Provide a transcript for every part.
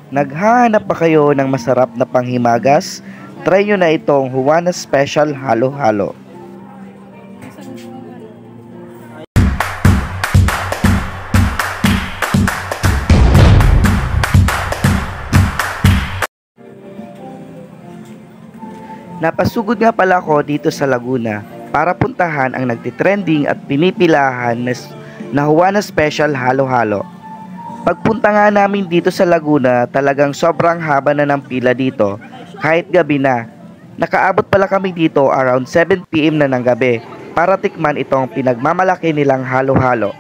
Naghahanap ba kayo ng masarap na panghimagas? Try nyo na itong Juana Special Halo-Halo. Napasugod nga pala ako dito sa Laguna para puntahan ang nagtitrending at pinipilahan na Juana Special Halo-Halo. Pagpunta nga namin dito sa Laguna, talagang sobrang haba na ng pila dito kahit gabi na. Nakaabot pala kami dito around 7 PM na ng gabi para tikman itong pinagmamalaki nilang halo-halo.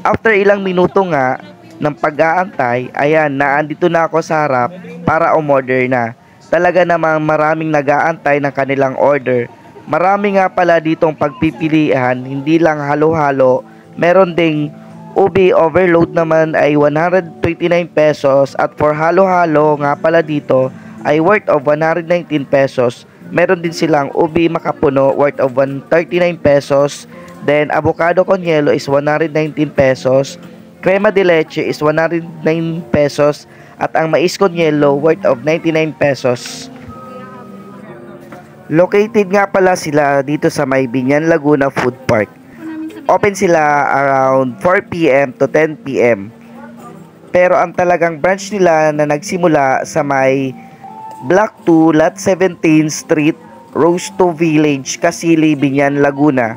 After ilang minuto nga ng pag-aantay, ayan, naandito na ako sa harap para umorder na. Talaga namang maraming nag-aantay ng kanilang order. Marami nga pala ditong pagpipilian, hindi lang halo-halo, meron ding ubi overload naman ay 129 pesos at for halo-halo nga pala dito ay worth of 119 pesos. Meron din silang ubi makapuno worth of 139 pesos. Then avocado con yelo is 119 pesos. Crema de leche is 109 pesos. At ang mais con yelo worth of 99 pesos. Located nga pala sila dito sa may Binyan Laguna Food Park. Open sila around 4 PM to 10 PM. Pero ang talagang branch nila na nagsimula sa may Block 2, Lot 17 Street, Rosto Village, Kasili, Binyan, Laguna.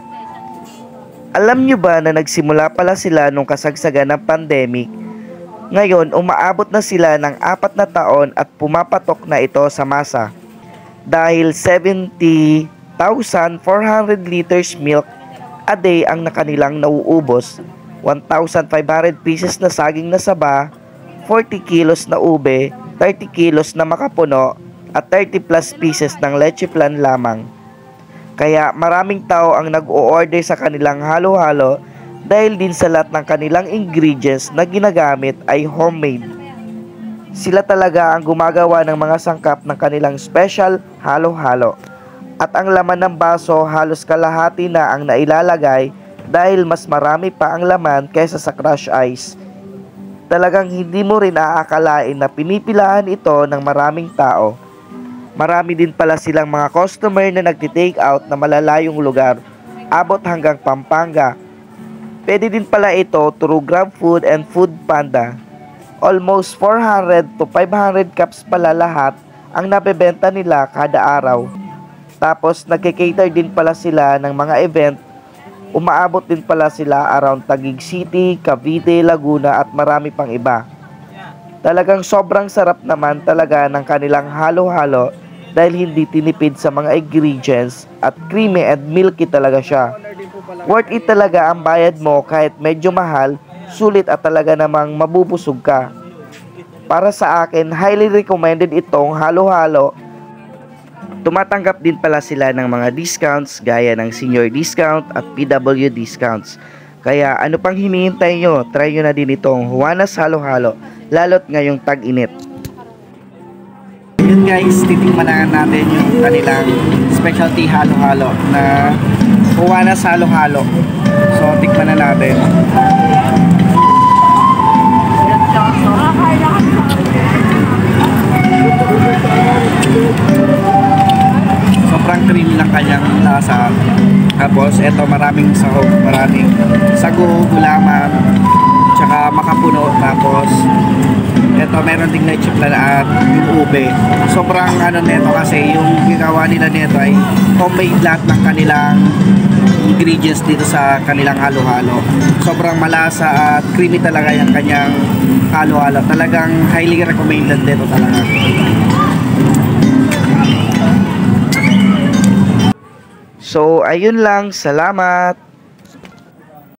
Alam nyo ba na nagsimula pala sila nung kasagsagan ng pandemic? Ngayon, umaabot na sila ng 4 na taon at pumapatok na ito sa masa. Dahil 70,400 liters milk a day ang nakanilang nauubos, 1,500 pieces na saging na saba, 40 kilos na ube, 30 kilos na makapuno, at 30 plus pieces ng leche flan lamang. Kaya maraming tao ang nag-o-order sa kanilang halo-halo dahil din sa lahat ng kanilang ingredients na ginagamit ay homemade. Sila talaga ang gumagawa ng mga sangkap ng kanilang special halo-halo. At ang laman ng baso halos kalahati na ang nailalagay dahil mas marami pa ang laman kaysa sa crush ice. Talagang hindi mo rin aakalain na pinipilahan ito ng maraming tao. Marami din pala silang mga customer na nagti-take out na malalayong lugar, abot hanggang Pampanga. Pwede din pala ito through GrabFood and Food Panda. Almost 400 to 500 cups pala lahat ang nabebenta nila kada araw. Tapos nagke-cater din pala sila ng mga event. Umaabot din pala sila around Taguig City, Cavite, Laguna at marami pang iba. Talagang sobrang sarap naman talaga ng kanilang halo-halo dahil hindi tinipid sa mga ingredients at creamy and milky talaga siya. Worth it talaga ang bayad mo kahit medyo mahal, sulit at talaga namang mabubusog ka. Para sa akin, highly recommended itong halo-halo. Tumatanggap din pala sila ng mga discounts gaya ng senior discount at PW discounts. Kaya ano pang hinihintay nyo, try nyo na din itong Juana's Halo-Halo, lalo't ngayong tag-init. Yun guys, titingnan natin yung kanilang specialty halo-halo na Juana's Halo-Halo. So, tikman na natin. Sobrang creamy ng kanyang lasa. Tapos, eto maraming sahog, maraming sago, gulaman, tsaka makapuno. Tapos, eto meron ding leche flan at yung ube. Sobrang ano neto kasi yung ginawa nila neto ay homemade lahat ng kanilang ingredients dito sa kanilang halo-halo. Sobrang malasa at creamy talaga yung kanyang halo-halo. Talagang highly recommended dito talaga. So, ayun lang. Salamat!